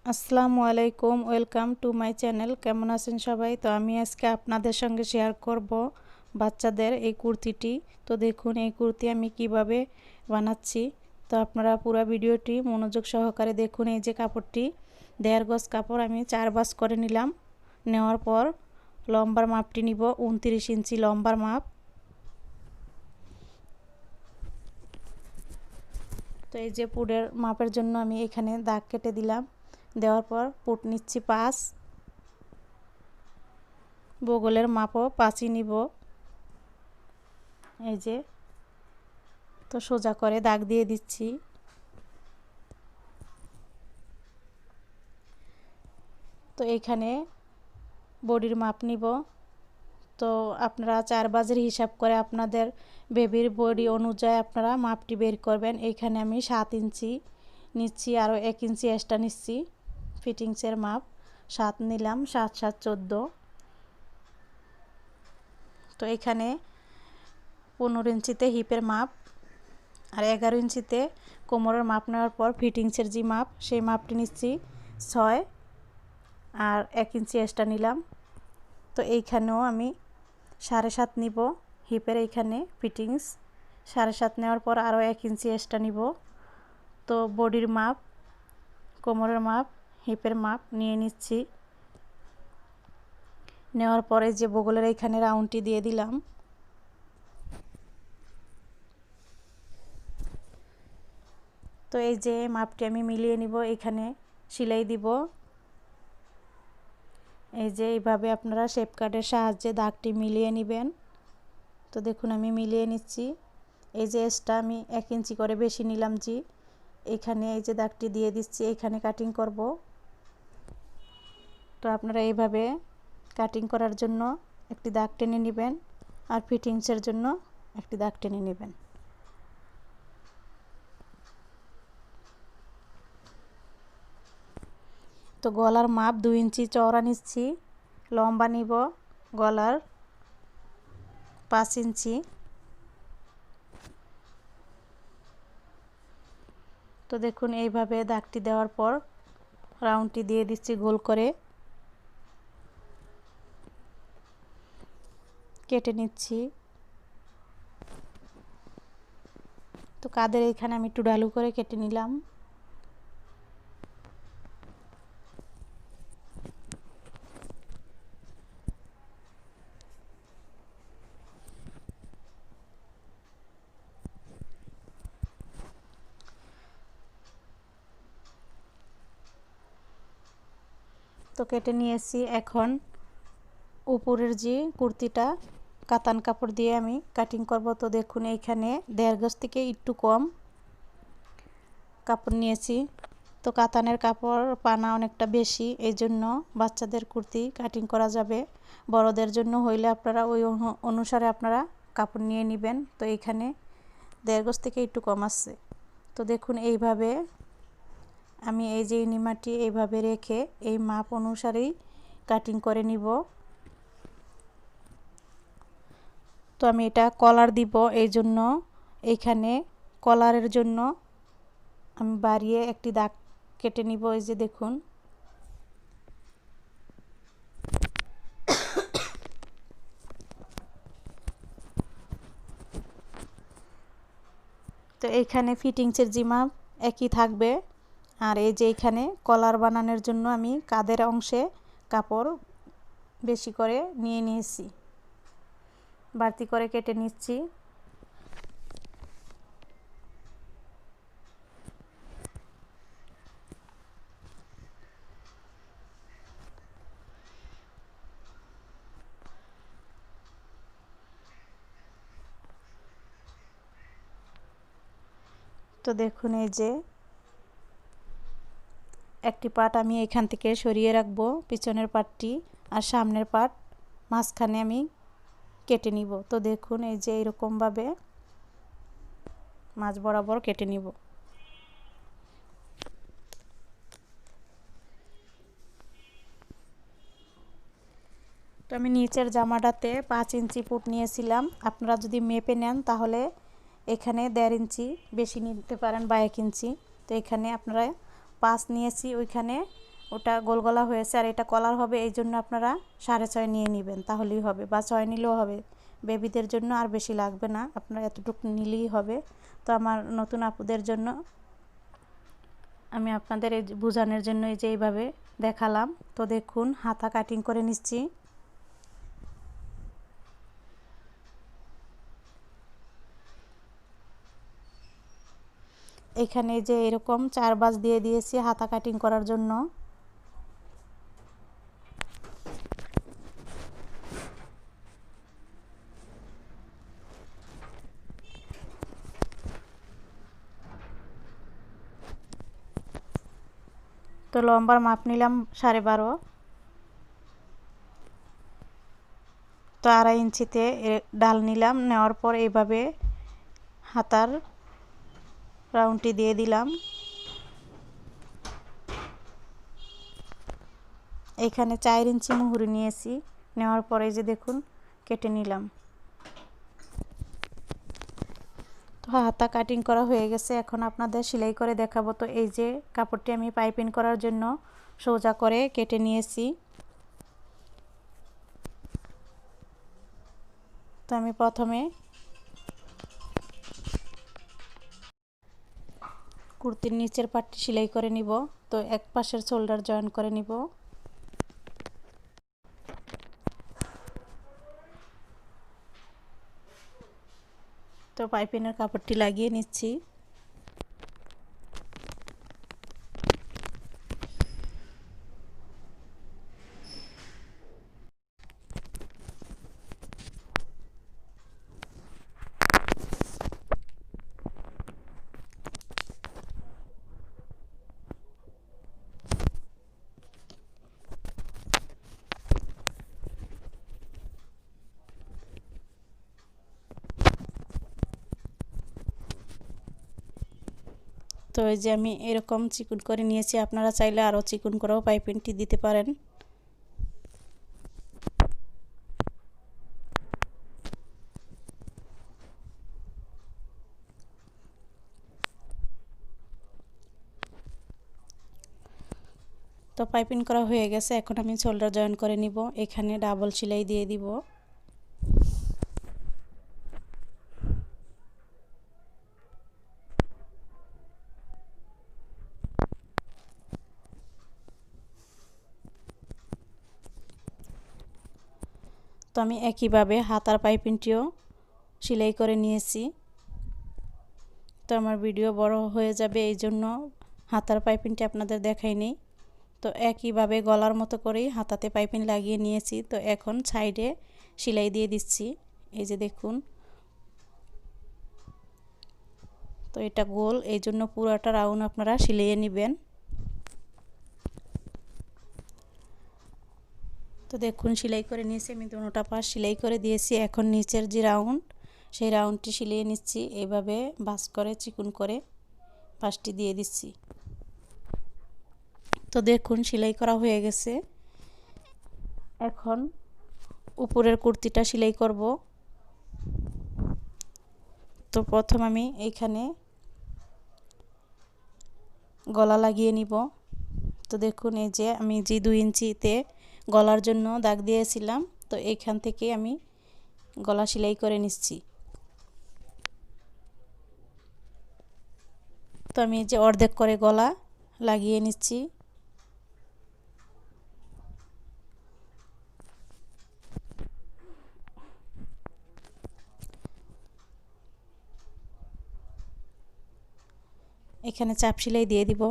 আসসালামু আলাইকুম, welcome to my channel. কেমন আছেন সবাই? তো আমি আজকে আপনাদের সঙ্গে শেয়ার করব বাচ্চাদের এই কুর্তিটি। তো দেখুন এই কুর্তি আমি কিভাবে বানাচ্ছি। তো আপনারা পুরো ভিডিওটি মনোযোগ সহকারে দেখুন। এই যে কাপড়টি 1.5 গজ কাপড় আমি 4 ভাঁজ করে নিলাম। নেওয়ার পর লম্বার মাপটি নিব 29 ইঞ্চি লম্বার মাপ। তো এই যে পুটের মাপের জন্য আমি এখানে দাগ কেটে দিলাম। দেওয়ার পর পুট নিচ্ছি 5, বগলের মাপও 5ই নিব। এই যে তো সোজা করে দাগ দিয়ে দিচ্ছি। তো এইখানে বডির মাপ নিব। তো আপনারা 4 ভাঁজের হিসাব করে আপনাদের বেবির বডি অনুযায়ী আপনারা মাপটি বের করবেন। এইখানে আমি 7 ইঞ্চি নিচ্ছি, আরও 1 ইঞ্চি এক্সট্রা নিচ্ছি। ফিটিংসের মাপ 7 নিলাম, 7 7 14। তো এখানে 15 ইঞ্চিতে হিপের মাপ আর 11 ইঞ্চিতে কোমরের মাপ নেওয়ার পর ফিটিংসের যে মাপ সেই মাপটি নিচ্ছি 6 আর 1 ইঞ্চি এক্সট্রা নিলাম। তো এইখানেও আমি 7.5 নিব হিপের, এইখানে ফিটিংস 7.5 নেওয়ার পর আরও 1 ইঞ্চি এক্সট্রা নিব। তো বডির মাপ, কোমরের মাপ, হিপের মাপ নিয়ে নিচ্ছি। নেওয়ার পরে যে বগলের এইখানে রাউন্ডটি দিয়ে দিলাম। তো এই যে মাপটি আমি মিলিয়ে নিব, এখানে সেলাই দিব। এই যে এইভাবে আপনারা শেপ কার্ডের সাহায্যে দাগটি মিলিয়ে নেবেন। তো দেখুন আমি মিলিয়ে নিচ্ছি। এই যে এক্সট্রা আমি 1 ইঞ্চি করে বেশি নিলাম, জি এখানে এই যে দাগটি দিয়ে দিচ্ছি, এখানে কাটিং করব। তো আপনারা এইভাবে কাটিং করার জন্য একটি দাগ টেনে নেবেন আর ফিটিংসের জন্য একটি দাগ টেনে নেবেন। তো গলার মাপ 2 ইঞ্চি চওড়া নিচ্ছি, লম্বা নিব গলার 5 ইঞ্চি। তো দেখুন এইভাবে দাগটি দেওয়ার পর রাউন্ডটি দিয়ে দিচ্ছি গোল করে, কেটে নিচ্ছি। তো কাদের এখানে আমি একটু ঢালু করে কেটে নিলাম। তো কেটে নিয়েছি। এখন উপরের যে কুর্তিটা কাতান কাপড় দিয়ে আমি কাটিং করব। তো দেখুন এইখানে 1.5 গজ থেকে একটু কম কাপড় নিয়েছি। তো কাতানের কাপড় পানা অনেকটা বেশি, এই জন্য বাচ্চাদের কুর্তি কাটিং করা যাবে। বড়দের জন্য হইলে আপনারা ওই অনুসারে আপনারা কাপড় নিয়ে নেবেন। তো এইখানে 1.5 গজ থেকে একটু কম আছে। তো দেখুন এইভাবে আমি এই যে নিমাটি এইভাবে রেখে এই মাপ অনুসারেই কাটিং করে নিব। তো আমি এটা কলার দিব, এই জন্য এইখানে কলারের জন্য আমি বাড়িয়ে একটি দাগ কেটে নিব। এই যে দেখুন তো এইখানে ফিটিংসের যে মাপ একই থাকবে। আর এই যে এইখানে কলার বানানোর জন্য আমি কাঁধের অংশে কাপড় বেশি করে নিয়ে নিয়েছি, বাড়তি করে কেটে নিচ্ছি। তো দেখুন এই যে একটি পার্ট আমি এখান থেকে সরিয়ে রাখবো, পিছনের পার্টটি, আর সামনের পার্ট মাঝখানে আমি কেটে নিব। তো দেখুন এই যে এরকমভাবে মাঝ বরাবর কেটে নিব। তো আমি নিচের জামাটাতে 5 ইঞ্চি পুট নিয়েছিলাম। আপনারা যদি মেপে নেন তাহলে এখানে 1.5 ইঞ্চি বেশি নিতে পারেন বা 1 ইঞ্চি। তো এখানে আপনারা 5 নিয়েছি, ওইখানে ওটা গোল গলা হয়েছে আর এটা কলার হবে, এই জন্য আপনারা 6.5 নিয়ে নেবেন, তাহলেই হবে, বা 6 নিলেও হবে। বেবিদের জন্য আর বেশি লাগবে না, আপনারা এতটুকু নিলেই হবে। তো আমার নতুন আপুদের জন্য আমি আপনাদের এই বোঝানোর জন্য এই যে এইভাবে দেখালাম। তো দেখুন হাতা কাটিং করে নিচ্ছি। এখানে যে এরকম 4 ভাঁজ দিয়ে দিয়েছি হাতা কাটিং করার জন্য। তো লম্বার মাপ নিলাম 12.5। তো 2.5 ইঞ্চিতে ডাল নিলাম, নেওয়ার পর এইভাবে হাতার রাউন্ডটি দিয়ে দিলাম। এখানে 4 ইঞ্চি মুহুরি নিয়েছি, নেওয়ার পরে যে দেখুন কেটে নিলাম। তো হাতা কাটিং করা হয়ে গেছে, এখন আপনাদের সেলাই করে দেখাবো। তো এই যে কাপড়টি আমি পাইপিং করার জন্য সোজা করে কেটে নিয়েছি। তো আমি প্রথমে কুর্তির নিচের পাটটি সেলাই করে নিব। তো এক পাশের শোল্ডার জয়েন করে নিব। তো পাইপিংয়ের কাপড়টি লাগিয়ে নিচ্ছি। তো এই যে আমি এরকম চিকন করে নিয়েছি, আপনারা চাইলে আরও চিকন করেও পাইপিংটি দিতে পারেন। তো পাইপিং করা হয়ে গেছে, এখন আমি শোল্ডার জয়েন করে নিব। এখানে ডাবল সেলাই দিয়ে দিব। তো আমি একইভাবে হাতার পাইপিংটিও সেলাই করে নিয়েছি। তো আমার ভিডিও বড় হয়ে যাবে, এই জন্য হাতার পাইপিংটি আপনাদের দেখাইনি। তো একইভাবে গলার মতো করেই হাতাতে পাইপিং লাগিয়ে নিয়েছি। তো এখন সাইডে সেলাই দিয়ে দিচ্ছি, এই যে দেখুন। তো এটা গোল, এই জন্য পুরোটা রাউন্ড আপনারা সেলিয়ে নেবেন। তো দেখুন সেলাই করে নিয়েছি আমি, দুটোটা পাশ সেলাই করে দিয়েছি। এখন নিচের যে রাউন্ড, সেই রাউন্ডটি সেলিয়ে নিচ্ছি। এইভাবে ভাঁজ করে চিকন করে পাশটি দিয়ে দিচ্ছি। তো দেখুন সেলাই করা হয়ে গেছে। এখন উপরের কুর্তিটা সেলাই করব। তো প্রথম আমি এইখানে গলা লাগিয়ে নিব। তো দেখুন এই যে আমি যে 2 ইঞ্চিতে গলার জন্য দাগ দিয়েছিলাম, তো এইখান থেকে আমি গলা সেলাই করে নিচ্ছি। তো আমি যে অর্ধেক করে গলা লাগিয়ে নিচ্ছি। এখানে চাপ সেলাই দিয়ে দিব।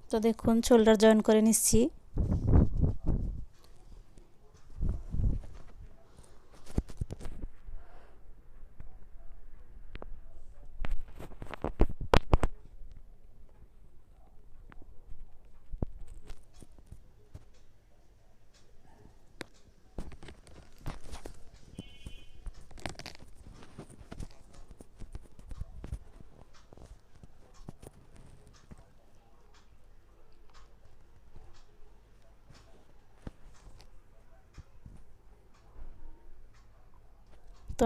তো দেখুন শোল্ডার জয়েন করে নিচ্ছি।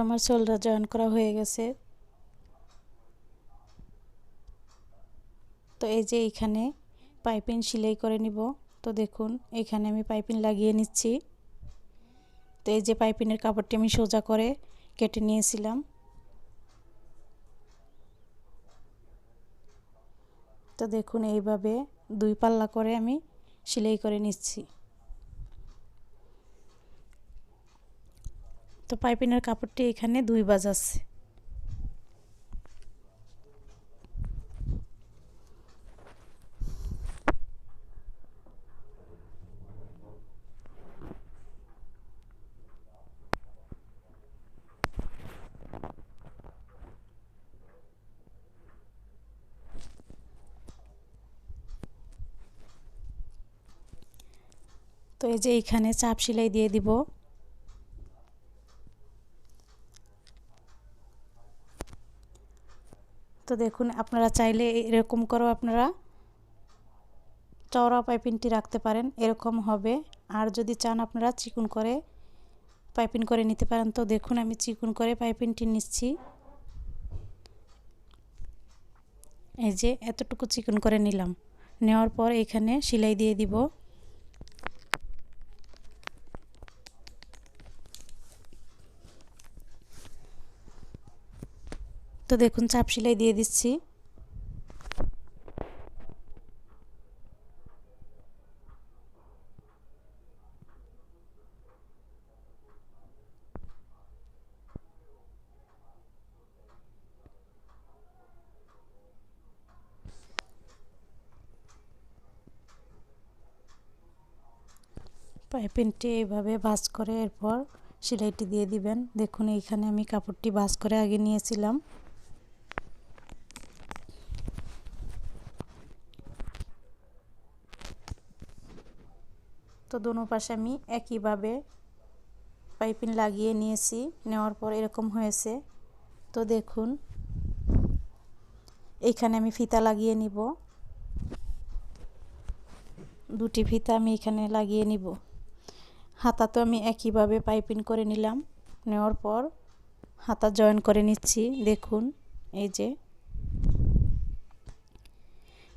আমার শোল্ডার জয়েন করা হয়ে গেছে। তো এই যে এইখানে পাইপিং সেলাই করে নিব। তো দেখুন এখানে আমি পাইপিং লাগিয়ে নিচ্ছি। তো এই যে পাইপিংয়ের কাপড়টি আমি সোজা করে কেটে নিয়েছিলাম। তো দেখুন এইভাবে 2 পাল্লা করে আমি সেলাই করে নিচ্ছি। তো পাইপিংয়ের কাপড়টি এখানে 2 ভাঁজ আছে। তো এই যে এইখানে চাপ সেলাই দিয়ে দিব। তো দেখুন আপনারা চাইলে এরকম করেও আপনারা চওড়া পাইপিংটি রাখতে পারেন, এরকম হবে। আর যদি চান আপনারা চিকন করে পাইপিং করে নিতে পারেন। তো দেখুন আমি চিকন করে পাইপিংটি নিচ্ছি। এই যে এতটুকু চিকন করে নিলাম। নেওয়ার পর এখানে সেলাই দিয়ে দিব। তো দেখুন চাপ সেলাই দিয়ে দিচ্ছি। পাইপিংটি এইভাবে ভাঁজ করে এরপর সেলাইটি দিয়ে দিবেন। দেখুন এইখানে আমি কাপড়টি ভাঁজ করে আগে নিয়েছিলাম। তো দোনো পাশে আমি একইভাবে পাইপিং লাগিয়ে নিয়েছি। নেওয়ার পর এরকম হয়েছে। তো দেখুন এইখানে আমি ফিতা লাগিয়ে নিব। 2টি ফিতা আমি এখানে লাগিয়ে নিব। হাতা তো আমি একইভাবে পাইপিং করে নিলাম। নেওয়ার পর হাতা জয়েন করে নিচ্ছি। দেখুন এই যে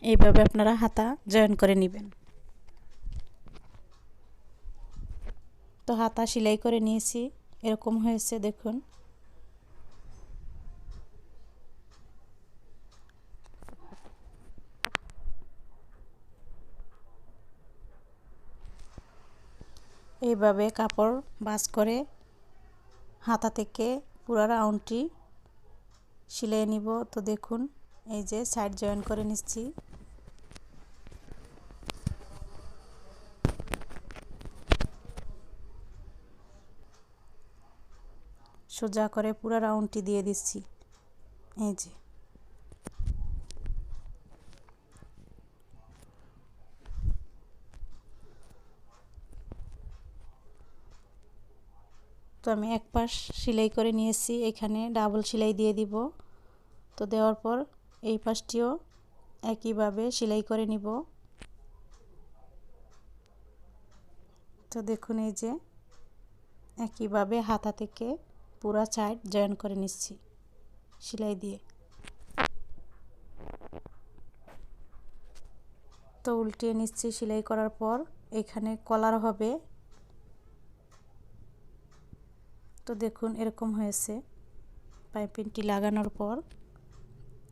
এইভাবে আপনারা হাতা জয়েন করে নেবেন। তো হাতা সেলাই করে নিয়েছি, এরকম হয়েছে দেখুন। এইভাবে কাপড় ভাঁজ করে হাতা থেকে পুরো রাউন্ডটি সেলাই নিব। তো দেখুন এই যে সাইড জয়েন করে নিচ্ছি। সোজা করে পুরো রাউন্ডটি দিয়ে দিচ্ছি। এই যে তো আমি এক পাশ সেলাই করে নিয়েছি, এখানে ডাবল সেলাই দিয়ে দিব। তো দেওয়ার পর এই পাশটিও একইভাবে সেলাই করে নিব। তো দেখুন এই যে একইভাবে হাতা থেকে পুরো সাইড জয়েন করে নিচ্ছি সেলাই দিয়ে। তো উল্টিয়ে নিচ্ছি সেলাই করার পর। এখানে কলার হবে। তো দেখুন এরকম হয়েছে পাইপিংটি লাগানোর পর।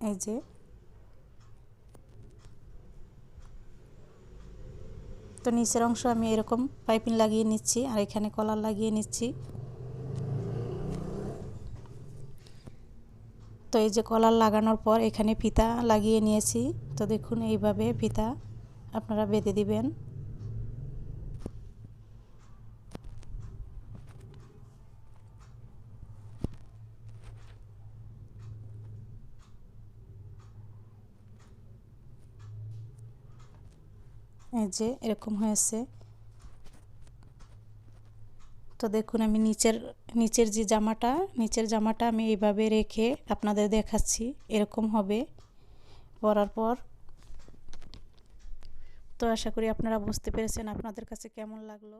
এই যে তো নিচের অংশ আমি এরকম পাইপিং লাগিয়ে নিচ্ছি আর এখানে কলার লাগিয়ে নিচ্ছি। তো এই যে কলার লাগানোর পর এখানে ফিতা লাগিয়ে নিয়েছি। তো দেখুন এইভাবে ফিতা আপনারা বেঁধে দিবেন। এই যে এরকম হয়েছে। তো দেখুন আমি নিচের যে জামাটা, নিচের জামাটা আমি এইভাবে রেখে আপনাদের দেখাচ্ছি, এরকম হবে পরার পর। তো আশা করি আপনারা বুঝতে পেরেছেন। আপনাদের কাছে কেমন লাগলো।